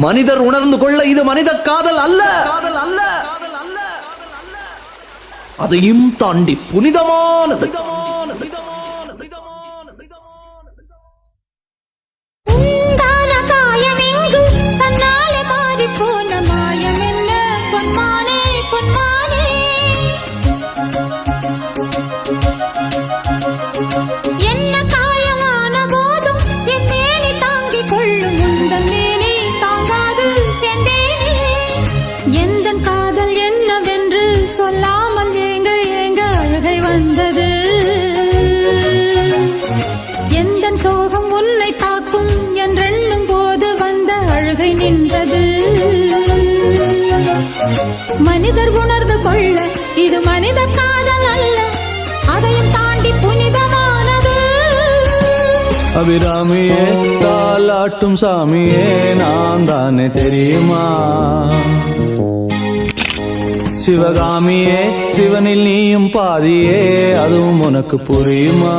மனிதர் உணர்ந்து கொள்ள இது மனித காதல் அல்ல, அதையும் தாண்டி புனிதமானது. சோகம் உன்னை தாக்கும் என்றெண்ணும் போது வந்த அழுகை நின்றது. மனிதர் உணர்ந்து கொள்ள இது மனித காதல் அல்ல, அதையும் தாண்டி புனிதமானது. அபிராமியே தாலாட்டும் சாமியே நான் தானே தெரியுமா? சிவகாமியே சிவனில் நீயும் பாதியே அதுவும் உனக்கு புரியுமா?